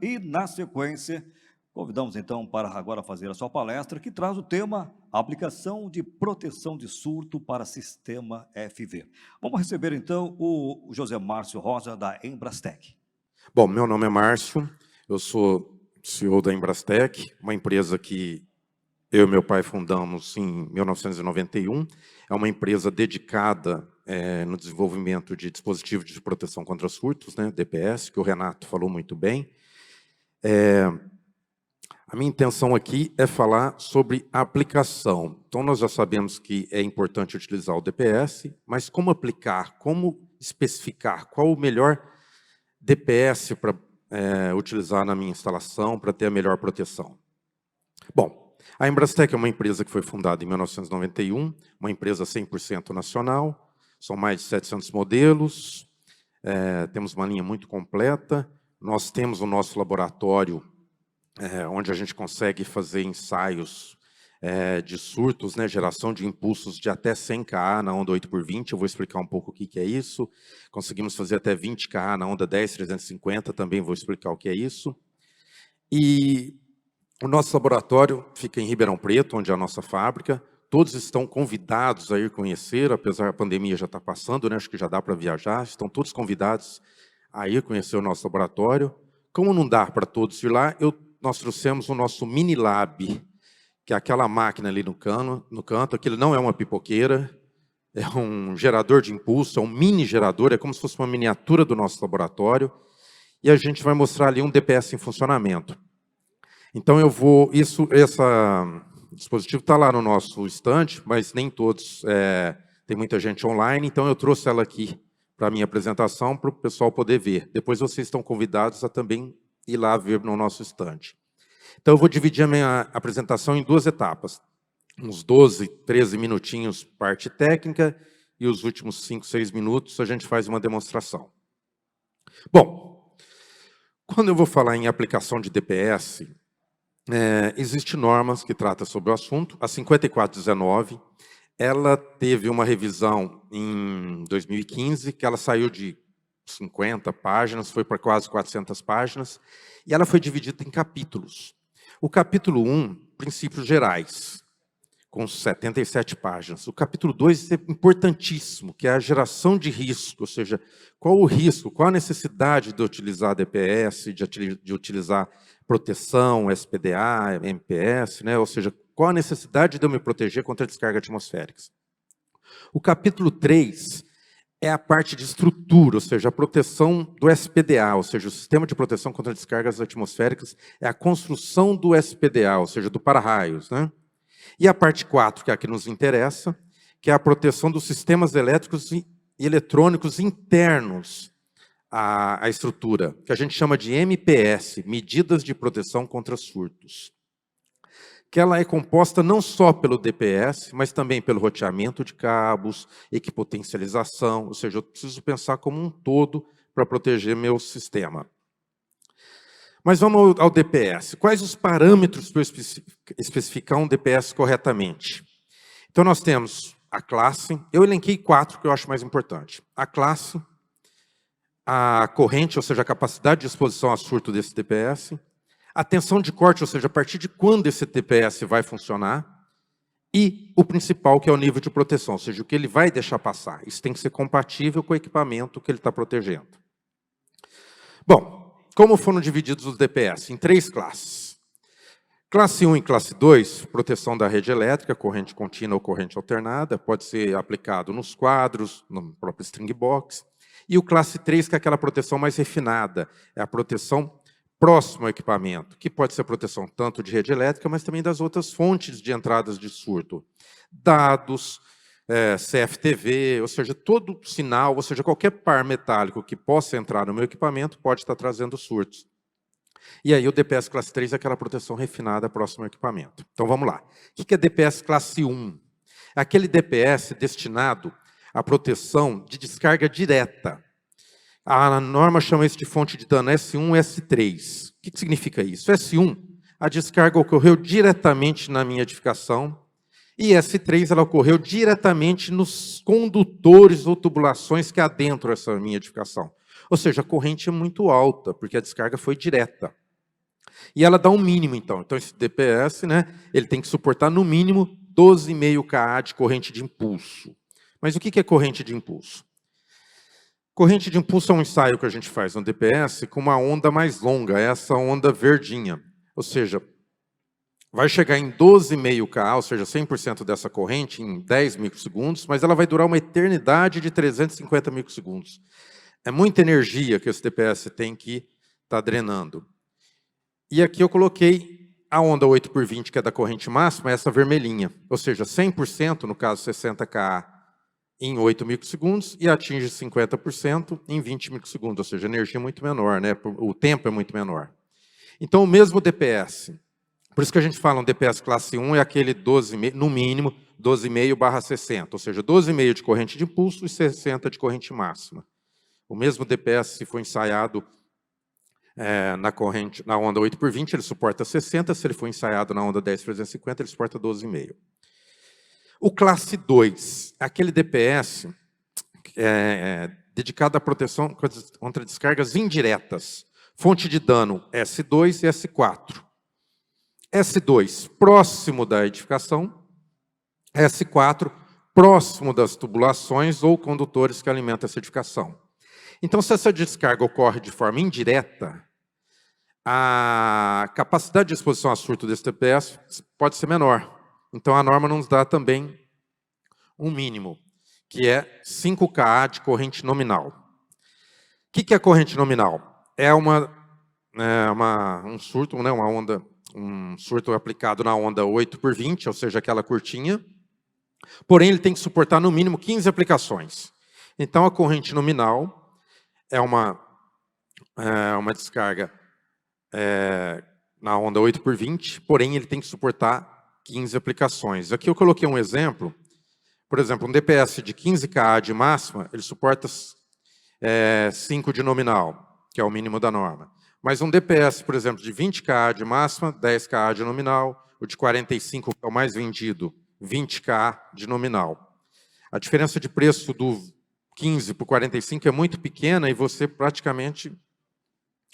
E, na sequência, convidamos então para agora fazer a sua palestra, que traz o tema Aplicação de Proteção de Surto para Sistema FV. Vamos receber então o José Márcio Rosa, da Embrastec. Bom, meu nome é Márcio, eu sou CEO da Embrastec, uma empresa que eu e meu pai fundamos em 1991. É uma empresa dedicada no desenvolvimento de dispositivos de proteção contra surtos, né, DPS, que o Renato falou muito bem. A minha intenção aqui é falar sobre a aplicação. Então, nós já sabemos que é importante utilizar o DPS, mas como aplicar, como especificar qual o melhor DPS para utilizar na minha instalação, para ter a melhor proteção? Bom, a Embrastec é uma empresa que foi fundada em 1991, uma empresa 100% nacional, são mais de 700 modelos, temos uma linha muito completa, nós temos o nosso laboratório, onde a gente consegue fazer ensaios de surtos, né, geração de impulsos de até 100 kA na onda 8x20, eu vou explicar um pouco o que é isso. Conseguimos fazer até 20 kA na onda 10-350, também vou explicar o que é isso. E o nosso laboratório fica em Ribeirão Preto, onde é a nossa fábrica. Todos estão convidados a ir conhecer, apesar da pandemia já estar passando, né, acho que já dá para viajar, estão todos convidados a ir conhecer o nosso laboratório. Como não dá para todos ir lá, nós trouxemos o nosso mini lab, que é aquela máquina ali no canto. Aquilo não é uma pipoqueira, é um gerador de impulso, é um mini gerador, é como se fosse uma miniatura do nosso laboratório, e a gente vai mostrar ali um DPS em funcionamento. Então esse dispositivo está lá no nosso estande, mas nem todos, tem muita gente online, então eu trouxe ela aqui para a minha apresentação, para o pessoal poder ver. Depois vocês estão convidados a também ir lá ver no nosso estande. Então, eu vou dividir a minha apresentação em duas etapas. Uns 12, 13 minutinhos, parte técnica, e os últimos 5, 6 minutos a gente faz uma demonstração. Bom, quando eu vou falar em aplicação de DPS, existem normas que tratam sobre o assunto. A 5419, ela teve uma revisão em 2015, que ela saiu de 50 páginas, foi para quase 400 páginas, e ela foi dividida em capítulos. O capítulo 1, princípios gerais, com 77 páginas. O capítulo 2 é importantíssimo, que é a geração de risco, ou seja, qual o risco, qual a necessidade de utilizar DPS, de utilizar proteção, SPDA, MPS, né? Ou seja, qual a necessidade de eu me proteger contra descargas atmosféricas. O capítulo 3 é a parte de estrutura, ou seja, a proteção do SPDA, ou seja, o Sistema de Proteção contra Descargas Atmosféricas, é a construção do SPDA, ou seja, do para-raios, né? E a parte 4, que é a que nos interessa, que é a proteção dos sistemas elétricos e eletrônicos internos à estrutura, que a gente chama de MPS, Medidas de Proteção contra Surtos. Que ela é composta não só pelo DPS, mas também pelo roteamento de cabos, equipotencialização, ou seja, eu preciso pensar como um todo para proteger meu sistema. Mas vamos ao DPS. Quais os parâmetros para eu especificar um DPS corretamente? Então, nós temos a classe, eu elenquei 4 que eu acho mais importante. A classe, a corrente, ou seja, a capacidade de exposição a surto desse DPS, a tensão de corte, ou seja, a partir de quando esse DPS vai funcionar, e o principal, que é o nível de proteção, ou seja, o que ele vai deixar passar. Isso tem que ser compatível com o equipamento que ele está protegendo. Bom, como foram divididos os DPS? Em 3 classes. Classe 1 e classe 2, proteção da rede elétrica, corrente contínua ou corrente alternada, pode ser aplicado nos quadros, no próprio string box. E o classe 3, que é aquela proteção mais refinada, é a proteção próximo ao equipamento, que pode ser proteção tanto de rede elétrica, mas também das outras fontes de entradas de surto. Dados, CFTV, ou seja, todo sinal, ou seja, qualquer par metálico que possa entrar no meu equipamento pode estar trazendo surtos. E aí o DPS classe 3 é aquela proteção refinada próximo ao equipamento. Então vamos lá. O que é DPS classe 1? É aquele DPS destinado à proteção de descarga direta. A norma chama isso de fonte de dano S1 e S3. O que significa isso? S1, a descarga ocorreu diretamente na minha edificação, e S3, ela ocorreu diretamente nos condutores ou tubulações que adentram essa minha edificação. Ou seja, a corrente é muito alta, porque a descarga foi direta. E ela dá um mínimo, então. Então, esse DPS, né, ele tem que suportar, no mínimo, 12,5 kA de corrente de impulso. Mas o que é corrente de impulso? Corrente de impulso é um ensaio que a gente faz no DPS com uma onda mais longa, essa onda verdinha. Ou seja, vai chegar em 12,5 kA, ou seja, 100% dessa corrente, em 10 microsegundos, mas ela vai durar uma eternidade de 350 microsegundos. É muita energia que esse DPS tem que estar drenando. E aqui eu coloquei a onda 8x20, que é da corrente máxima, essa vermelhinha. Ou seja, 100%, no caso 60 kA, em 8 microsegundos, e atinge 50% em 20 microsegundos, ou seja, a energia é muito menor, né? O tempo é muito menor. Então, o mesmo DPS. Por isso que a gente fala um DPS classe 1 é aquele 12,5, no mínimo, 12,5/60, ou seja, 12,5 de corrente de impulso e 60 de corrente máxima. O mesmo DPS, se for ensaiado na onda 8x20, ele suporta 60, se ele for ensaiado na onda 10x350, ele suporta 12,5. O classe 2, aquele DPS dedicado à proteção contra descargas indiretas. Fonte de dano S2 e S4. S2, próximo da edificação. S4, próximo das tubulações ou condutores que alimentam essa edificação. Então, se essa descarga ocorre de forma indireta, a capacidade de exposição a surto desse DPS pode ser menor. Então, a norma nos dá também um mínimo, que é 5 kA de corrente nominal. O que é corrente nominal? É um surto, né, um surto aplicado na onda 8x20, ou seja, aquela curtinha, porém ele tem que suportar no mínimo 15 aplicações. Então, a corrente nominal é uma descarga na onda 8x20, porém ele tem que suportar 15 aplicações. Aqui eu coloquei um exemplo. Por exemplo, um DPS de 15 kA de máxima, ele suporta 5 de nominal, que é o mínimo da norma. Mas um DPS, por exemplo, de 20 kA de máxima, 10 kA de nominal, o de 45, que é o mais vendido, 20 kA de nominal. A diferença de preço do 15 para o 45 é muito pequena e você praticamente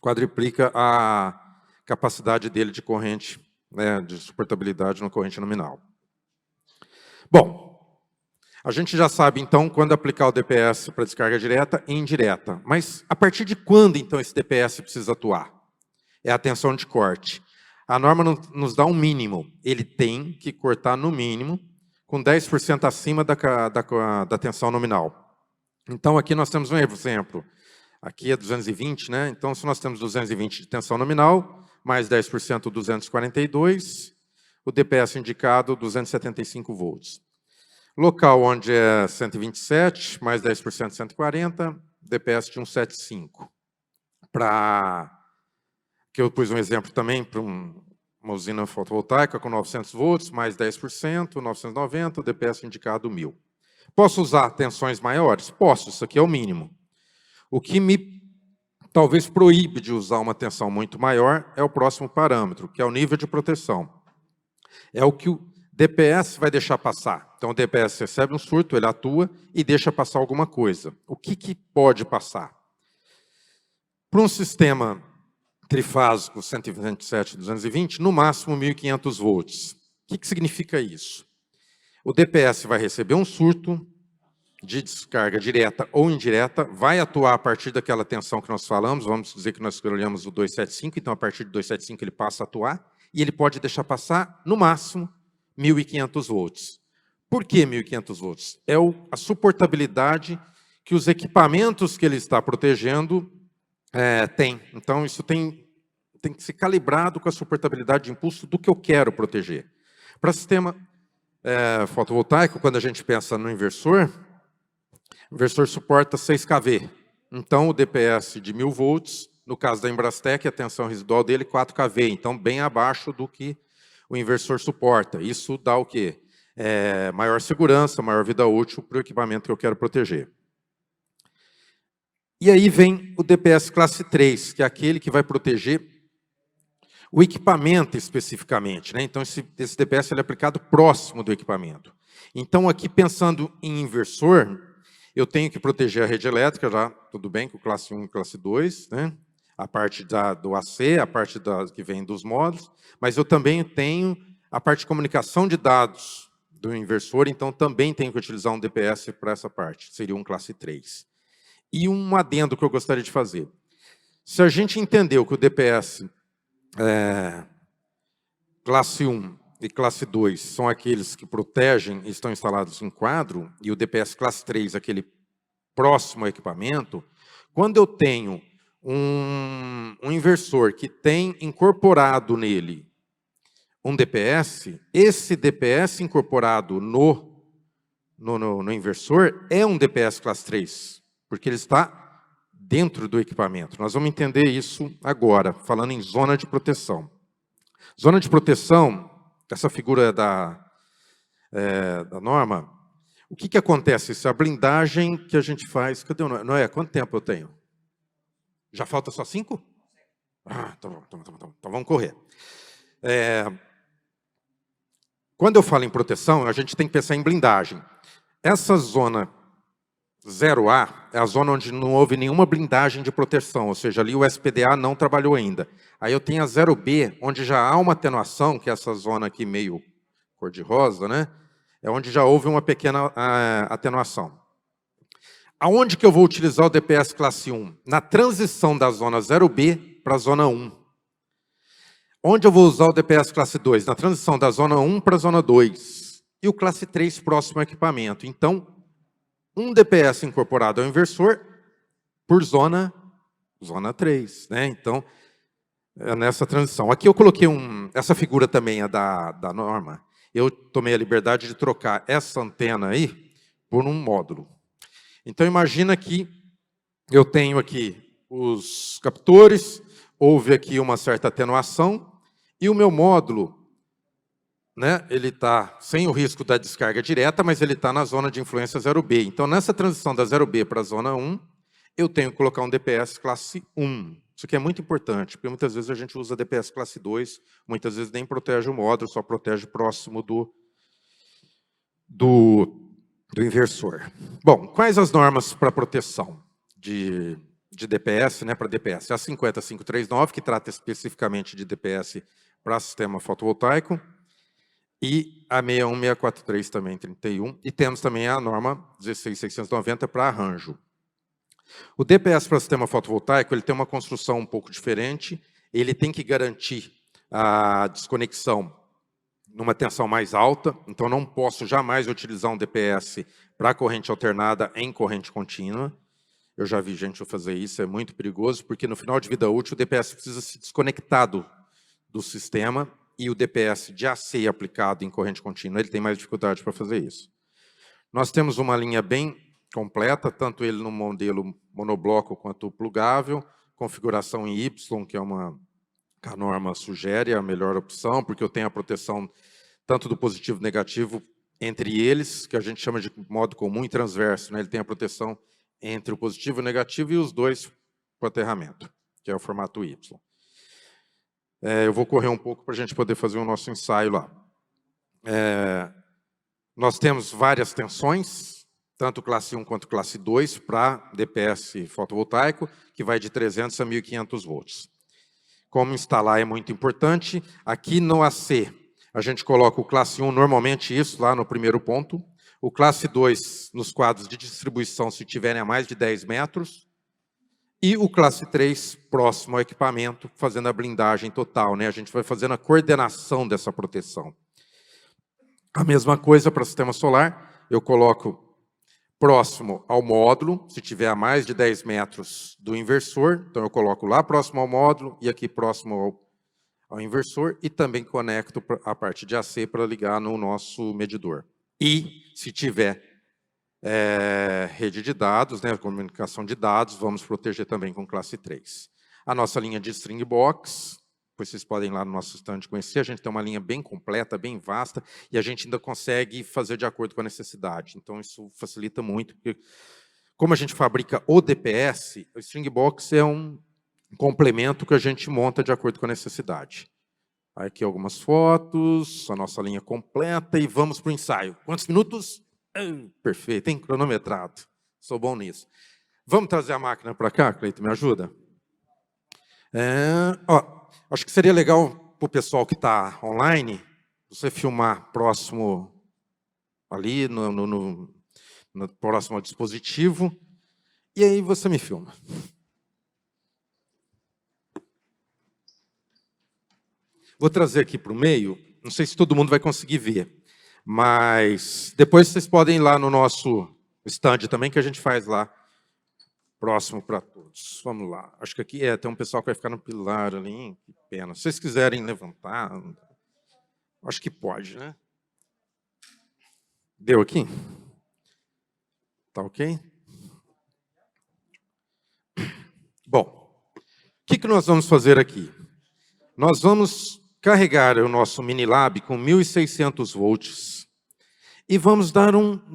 quadriplica a capacidade dele de corrente, né, de suportabilidade na corrente nominal. Bom, a gente já sabe, então, quando aplicar o DPS para descarga direta e indireta. Mas, a partir de quando, então, esse DPS precisa atuar? É a tensão de corte. A norma nos dá um mínimo. Ele tem que cortar, no mínimo, com 10% acima da tensão nominal. Então, aqui nós temos um exemplo. Aqui é 220, né? Então, se nós temos 220 de tensão nominal, mais 10%, 242, o DPS indicado, 275 volts. Local onde é 127, mais 10%, 140, DPS de 175. Que eu pus um exemplo também para uma usina fotovoltaica com 900 volts, mais 10%, 990, DPS indicado 1.000. Posso usar tensões maiores? Posso, isso aqui é o mínimo. O que me talvez proíbe de usar uma tensão muito maior é o próximo parâmetro, que é o nível de proteção. É o que o DPS vai deixar passar. Então, o DPS recebe um surto, ele atua e deixa passar alguma coisa. O que pode passar? Para um sistema trifásico 127, 220, no máximo 1.500 volts. O que significa isso? O DPS vai receber um surto de descarga direta ou indireta, vai atuar a partir daquela tensão que nós falamos, vamos dizer que nós escolhemos o 275, então a partir de 275 ele passa a atuar, e ele pode deixar passar, no máximo, 1.500 volts. Por que 1.500 volts? É a suportabilidade que os equipamentos que ele está protegendo têm. Então, isso tem que ser calibrado com a suportabilidade de impulso do que eu quero proteger. Para sistema fotovoltaico, quando a gente pensa no inversor, o inversor suporta 6 kV. Então, o DPS de 1.000 volts, no caso da Embrastec, a tensão residual dele é 4 kV. Então, bem abaixo do que o inversor suporta. Isso dá o quê? Maior segurança, maior vida útil para o equipamento que eu quero proteger. E aí vem o DPS classe 3, que é aquele que vai proteger o equipamento especificamente, né? Então, esse DPS ele é aplicado próximo do equipamento. Então, aqui pensando em inversor, eu tenho que proteger a rede elétrica, já tudo bem com classe 1 e classe 2, né? a parte do AC, a parte que vem dos módulos, mas eu também tenho a parte de comunicação de dados do inversor, então também tenho que utilizar um DPS para essa parte, seria um classe 3. E um adendo que eu gostaria de fazer. Se a gente entendeu que o DPS classe 1 e classe 2 são aqueles que protegem e estão instalados em quadro, e o DPS classe 3 aquele próximo ao equipamento, quando eu tenho um inversor que tem incorporado nele um DPS, esse DPS incorporado no inversor é um DPS classe 3, porque ele está dentro do equipamento. Nós vamos entender isso agora, falando em zona de proteção. Zona de proteção, essa figura da norma, o que acontece? Isso é a blindagem que a gente faz. Cadê o Noé? Quanto tempo eu tenho? Já falta só 5? Ah, tá bom. Então vamos correr. Quando eu falo em proteção, a gente tem que pensar em blindagem. Essa zona 0A é a zona onde não houve nenhuma blindagem de proteção, ou seja, ali o SPDA não trabalhou ainda. Aí eu tenho a 0B, onde já há uma atenuação, que é essa zona aqui meio cor-de-rosa, né? É onde já houve uma pequena atenuação. Aonde que eu vou utilizar o DPS classe 1? Na transição da zona 0B para a zona 1. Onde eu vou usar o DPS classe 2? Na transição da zona 1 para a zona 2. E o classe 3 próximo ao equipamento. Então, um DPS incorporado ao inversor por zona 3. Né? Então, é nessa transição. Aqui eu coloquei essa figura também é da norma. Eu tomei a liberdade de trocar essa antena aí por um módulo. Então, imagina que eu tenho aqui os captores, houve aqui uma certa atenuação, e o meu módulo, né, ele está sem o risco da descarga direta, mas ele está na zona de influência 0B. Então, nessa transição da 0B para a zona 1, eu tenho que colocar um DPS classe 1. Isso aqui é muito importante, porque muitas vezes a gente usa DPS classe 2, muitas vezes nem protege o módulo, só protege próximo do inversor. Bom, quais as normas para proteção de DPS, né, para DPS? A 50539, que trata especificamente de DPS para sistema fotovoltaico, e a 61643 também, 31, e temos também a norma 16690 para arranjo. O DPS para sistema fotovoltaico ele tem uma construção um pouco diferente, ele tem que garantir a desconexão numa tensão mais alta, então não posso jamais utilizar um DPS para corrente alternada em corrente contínua. Eu já vi gente fazer isso, é muito perigoso, porque no final de vida útil o DPS precisa se desconectar do sistema, e o DPS de AC aplicado em corrente contínua, ele tem mais dificuldade para fazer isso. Nós temos uma linha bem completa, tanto ele no modelo monobloco quanto plugável, configuração em Y, que é que a norma sugere a melhor opção, porque eu tenho a proteção tanto do positivo e negativo entre eles, que a gente chama de modo comum e transverso, né? Ele tem a proteção entre o positivo e o negativo e os dois para o aterramento, que é o formato Y. Eu vou correr um pouco para a gente poder fazer o nosso ensaio lá. Nós temos várias tensões, tanto classe 1 quanto classe 2, para DPS fotovoltaico, que vai de 300 a 1.500 volts. Como instalar é muito importante. Aqui no AC, a gente coloca o classe 1, normalmente isso, lá no primeiro ponto. O classe 2, nos quadros de distribuição, se tiverem a mais de 10 metros. E o classe 3, próximo ao equipamento, fazendo a blindagem total, né? A gente vai fazendo a coordenação dessa proteção. A mesma coisa para o sistema solar, eu coloco próximo ao módulo, se tiver a mais de 10 metros do inversor, então eu coloco lá próximo ao módulo e aqui próximo ao inversor, e também conecto a parte de AC para ligar no nosso medidor. E, se tiver rede de dados, né, comunicação de dados, vamos proteger também com classe 3. A nossa linha de string box, depois vocês podem ir lá no nosso stand conhecer, a gente tem uma linha bem completa, bem vasta, e a gente ainda consegue fazer de acordo com a necessidade. Então, isso facilita muito, porque como a gente fabrica o DPS, o string box é um complemento que a gente monta de acordo com a necessidade. Aqui algumas fotos, a nossa linha completa, e vamos para o ensaio. Quantos minutos? Perfeito, hein? Cronometrado. Sou bom nisso. Vamos trazer a máquina para cá, Cleiton, me ajuda? Acho que seria legal para o pessoal que está online, você filmar próximo ali, no próximo ao dispositivo, e aí você me filma. Vou trazer aqui para o meio, não sei se todo mundo vai conseguir ver, mas depois vocês podem ir lá no nosso stand também, que a gente faz lá, próximo para todos. Vamos lá. Acho que aqui tem um pessoal que vai ficar no pilar ali, hein? Que pena. Se vocês quiserem levantar, acho que pode, né? Deu aqui? Tá ok? Bom, o que nós vamos fazer aqui? Nós vamos carregar o nosso Minilab com 1.600 volts e vamos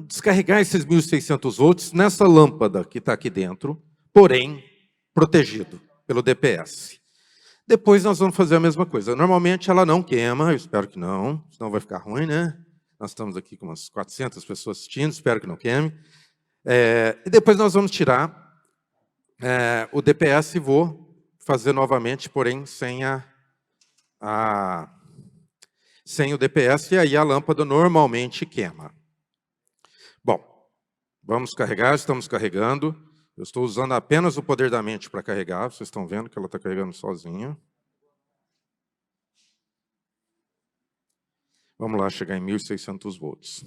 descarregar esses 1.600 volts nessa lâmpada que está aqui dentro, porém protegido pelo DPS. Depois nós vamos fazer a mesma coisa. Normalmente ela não queima, eu espero que não, senão vai ficar ruim, né? Nós estamos aqui com umas 400 pessoas assistindo, espero que não queime. E depois nós vamos tirar o DPS e vou fazer novamente, porém sem sem o DPS, e aí a lâmpada normalmente queima. Bom, vamos carregar, estamos carregando. Eu estou usando apenas o poder da mente para carregar, vocês estão vendo que ela está carregando sozinha. Vamos lá, chegar em 1.600 volts.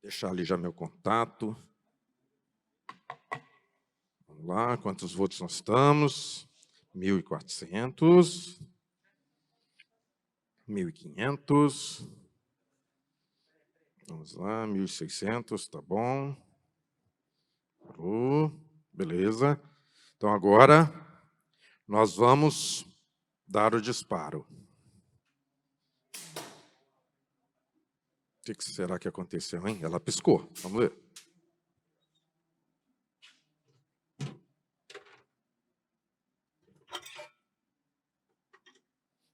Deixar ali já meu contato. Vamos lá, quantos volts nós estamos? 1.400. 1.500. Vamos lá, 1.600, tá bom. Beleza. Então agora nós vamos dar o disparo. O que será que aconteceu, hein? Ela piscou. Vamos ver.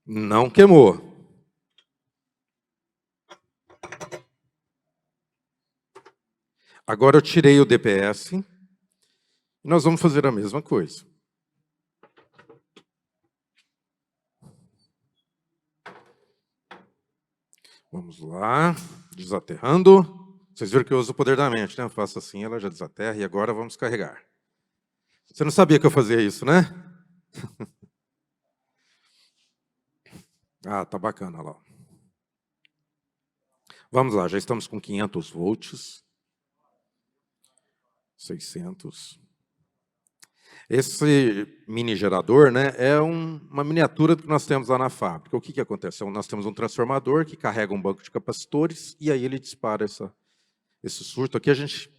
Não queimou. Agora eu tirei o DPS e nós vamos fazer a mesma coisa. Vamos lá, desaterrando. Vocês viram que eu uso o poder da mente, né? Eu faço assim, ela já desaterra e agora vamos carregar. Você não sabia que eu fazia isso, né? Ah, tá bacana lá. Vamos lá, já estamos com 500 volts. 600. Esse mini gerador, né, é uma miniatura que nós temos lá na fábrica. O que acontece? Nós temos um transformador que carrega um banco de capacitores e aí ele dispara esse surto. Aqui a gente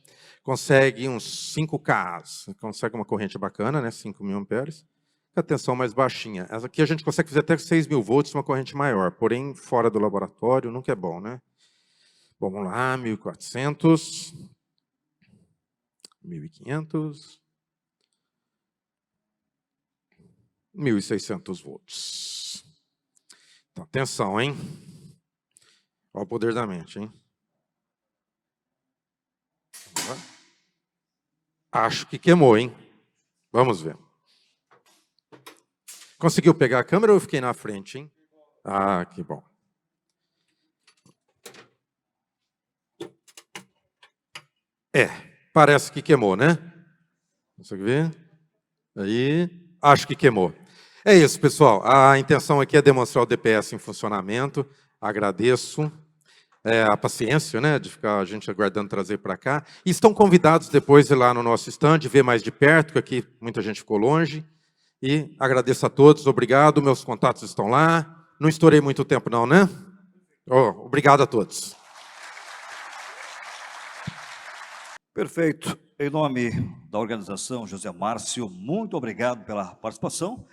consegue uns 5K, consegue uma corrente bacana, né, 5.000 amperes, com a tensão mais baixinha. Essa aqui a gente consegue fazer até 6.000 volts, uma corrente maior, porém fora do laboratório nunca é bom, né? Bom, vamos lá, 1.400, 1.500, 1.600 volts. Então, atenção, hein? Olha o poder da mente, hein? Acho que queimou, hein? Vamos ver. Conseguiu pegar a câmera ou eu fiquei na frente, hein? Ah, que bom. Parece que queimou, né? Consegue ver? Aí, acho que queimou. É isso, pessoal. A intenção aqui é demonstrar o DPS em funcionamento. Agradeço a paciência, né, de ficar a gente aguardando trazer para cá. E estão convidados depois de ir lá no nosso stand, ver mais de perto, que aqui muita gente ficou longe. E agradeço a todos, obrigado. Meus contatos estão lá. Não estourei muito tempo não, né? Obrigado a todos. Perfeito. Em nome da organização, José Márcio, muito obrigado pela participação.